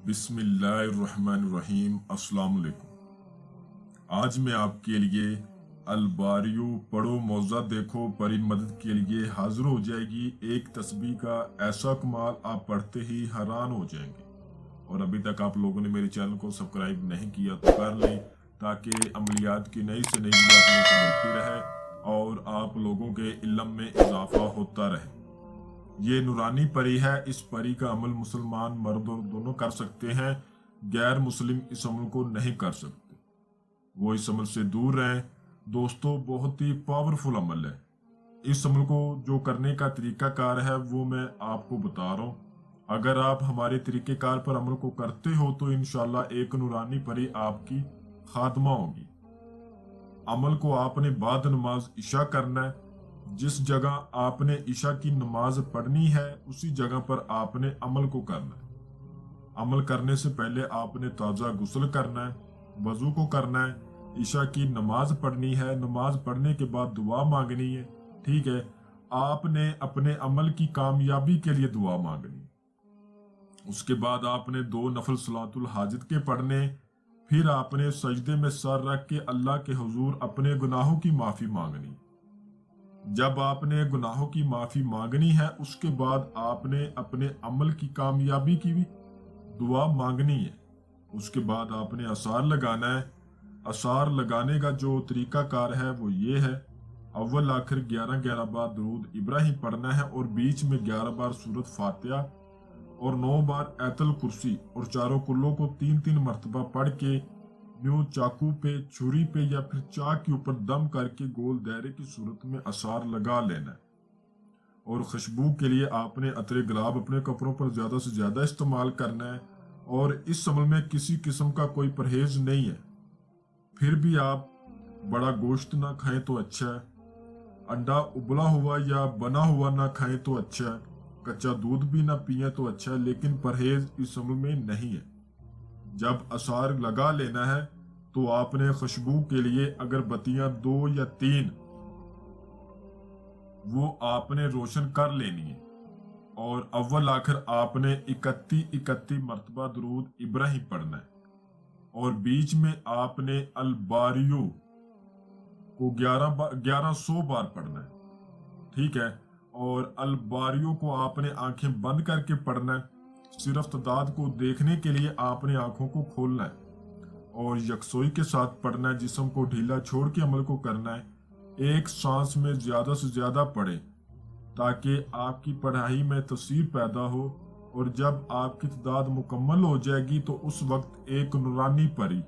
बिस्मिल्लाहिर्रहमानिर्रहीम। अस्सलाम वालेकुम। आज मैं आपके लिए अलबारियो पढ़ो मौजा देखो परी मदद के लिए हाजिर हो जाएगी। एक तस्बीह का ऐसा कमाल आप पढ़ते ही हैरान हो जाएंगे। और अभी तक आप लोगों ने मेरे चैनल को सब्सक्राइब नहीं किया तो कर लें, ताकि अमलियात की नई से नई वीडियो आप लोगों को मिलती रहे और आप लोगों के इल्म में इजाफा होता रहे। ये नूरानी परी है। इस परी का अमल मुसलमान मर्द और दोनों कर सकते हैं, गैर मुस्लिम इस अमल को नहीं कर सकते। वो इस अमल से दूर रहें। दोस्तों, बहुत ही पावरफुल अमल है। इस अमल को जो करने का तरीकाकार है वो मैं आपको बता रहा हूँ। अगर आप हमारे तरीकेकार पर अमल को करते हो तो इंशाल्लाह एक नूरानी परी आपकी खात्मा होगी। अमल को आपने बाद नमाज इशा करना है। जिस जगह आपने इशा की नमाज पढ़नी है उसी जगह पर आपने अमल को करना है। अमल करने से पहले आपने ताज़ा गुस्ल करना है, वजू को करना है, इशा की नमाज पढ़नी है, नमाज पढ़ने के बाद दुआ मांगनी है। ठीक है, आपने अपने अमल की कामयाबी के लिए दुआ मांगनी। उसके बाद आपने 2 नफल सलातुल हाजत के पढ़ने। फिर आपने सजदे में सर रख के अल्लाह के हुजूर अपने गुनाहों की माफी मांगनी। जब आपने गुनाहों की माफी मांगनी है उसके बाद आपने अपने अमल की कामयाबी की भी दुआ मांगनी है। उसके बाद आपने असार लगाना है। असार लगाने का जो तरीकाकार है वो ये है, अव्वल आखिर 11-11 बार दरूद इब्राहिम पढ़ना है और बीच में 11 बार सूरत फातिहा और 9 बार ऐतल कुर्सी और चारों कुल्लों को 3-3 मरतबा पढ़ के यूं चाकू पे, छुरी पे या फिर चाक के ऊपर दम करके गोल दायरे की सूरत में असार लगा लेना है। और खुशबू के लिए आपने अतरे गुलाब अपने कपड़ों पर ज्यादा से ज्यादा इस्तेमाल करना है। और इस अमल में किसी किस्म का कोई परहेज नहीं है। फिर भी आप बड़ा गोश्त ना खाएं तो अच्छा है, अंडा उबला हुआ या बना हुआ ना खाएं तो अच्छा है, कच्चा दूध भी ना पिए तो अच्छा है, लेकिन परहेज इस अमल में नहीं है। जब असार लगा लेना है तो आपने खुशबू के लिए अगरबत्तियां 2 या 3 वो आपने रोशन कर लेनी है। और अव्वल आखिर आपने 31 मरतबा दरूद इब्राहिम पढ़ना है। और बीच में आपने अलबारियो को 1100 बार पढ़ना है। ठीक है, और अलबारियो को आपने आंखें बंद करके पढ़ना है। सिर्फ तादाद को देखने के लिए आपने आंखों को खोलना है और यकसोई के साथ पढ़ना है। जिस्म को ढीला छोड़ के अमल को करना है। एक सांस में ज्यादा से ज्यादा पढ़े ताकि आपकी पढ़ाई में तसीर पैदा हो। और जब आपकी तादाद मुकम्मल हो जाएगी तो उस वक्त एक नूरानी परी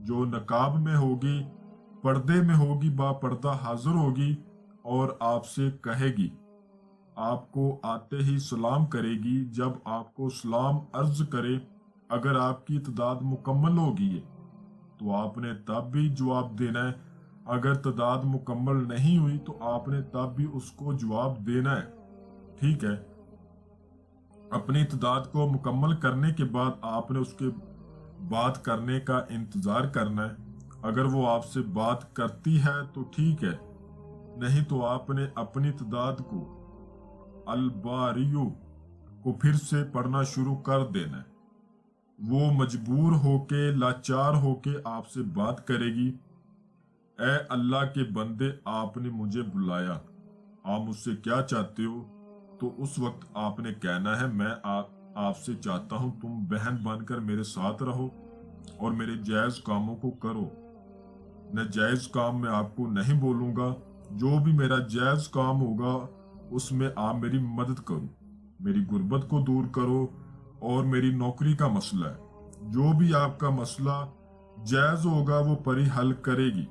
जो नकाब में होगी, पर्दे में होगी, बापर्दा हाजिर होगी और आपसे कहेगी, आपको आते ही सलाम करेगी। जब आपको सलाम अर्ज करे, अगर आपकी तादाद मुकम्मल होगी तो आपने तब भी जवाब देना है। अगर तादाद मुकम्मल नहीं हुई तो आपने तब भी उसको जवाब देना है। ठीक है, अपनी तादाद को मुकम्मल करने के बाद आपने उसके बात करने का इंतजार करना है। अगर वो आपसे बात करती है तो ठीक है, नहीं तो आपने अपनी तादाद को अलबारियो को फिर से पढ़ना शुरू कर देना है। वो मजबूर होके, लाचार होके आपसे बात करेगी, ए अल्लाह के बंदे, आपने मुझे बुलाया, आप मुझसे क्या चाहते हो? तो उस वक्त आपने कहना है, मैं आपसे चाहता हूं तुम बहन बनकर मेरे साथ रहो और मेरे जायज कामों को करो। नाजायज काम मैं आपको नहीं बोलूंगा। जो भी मेरा जायज काम होगा उसमें आप मेरी मदद करो, मेरी गुर्बत को दूर करो। और मेरी नौकरी का मसला है, जो भी आपका मसला जायज होगा वो परी हल करेगी।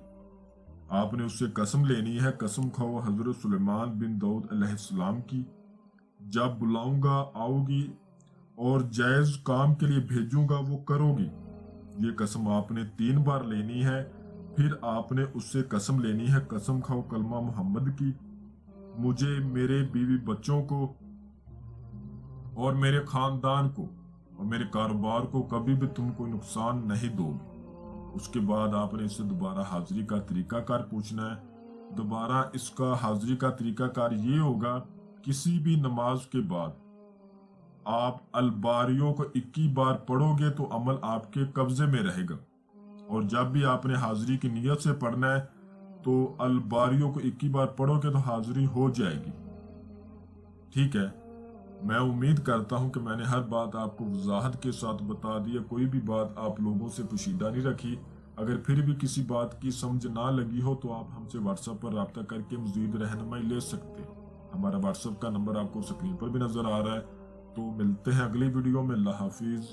आपने उससे कसम लेनी है। कसम खाओ हजरत सुलेमान बिन दाऊद अलैहिस्सलाम की, जब बुलाऊंगा आओगी और जायज काम के लिए भेजूंगा वो करोगी। ये कसम आपने 3 बार लेनी है। फिर आपने उससे कसम लेनी है, कसम खाओ कलमा मोहम्मद की, मुझे, मेरे बीवी बच्चों को और मेरे खानदान को और मेरे कारोबार को कभी भी तुम कोई नुकसान नहीं दोगे। उसके बाद आपने इससे दोबारा हाजिरी का तरीकाकार पूछना है। दोबारा इसका हाजिरी का तरीकाकार ये होगा, किसी भी नमाज के बाद आप अलबारियों को 21 बार पढ़ोगे तो अमल आपके कब्जे में रहेगा। और जब भी आपने हाजिरी की नीयत से पढ़ना है तो अलबारियों को 21 बार पढ़ोगे तो हाजिरी हो जाएगी। ठीक है, मैं उम्मीद करता हूं कि मैंने हर बात आपको वजाहत के साथ बता दी है, कोई भी बात आप लोगों से पोशीदा नहीं रखी। अगर फिर भी किसी बात की समझ ना लगी हो तो आप हमसे व्हाट्सएप पर रब्ता करके मज़ीद रहनुमाई ले सकते हैं। हमारा व्हाट्सएप का नंबर आपको स्क्रीन पर भी नज़र आ रहा है। तो मिलते हैं अगली वीडियो में। अल्लाह हाफिज़।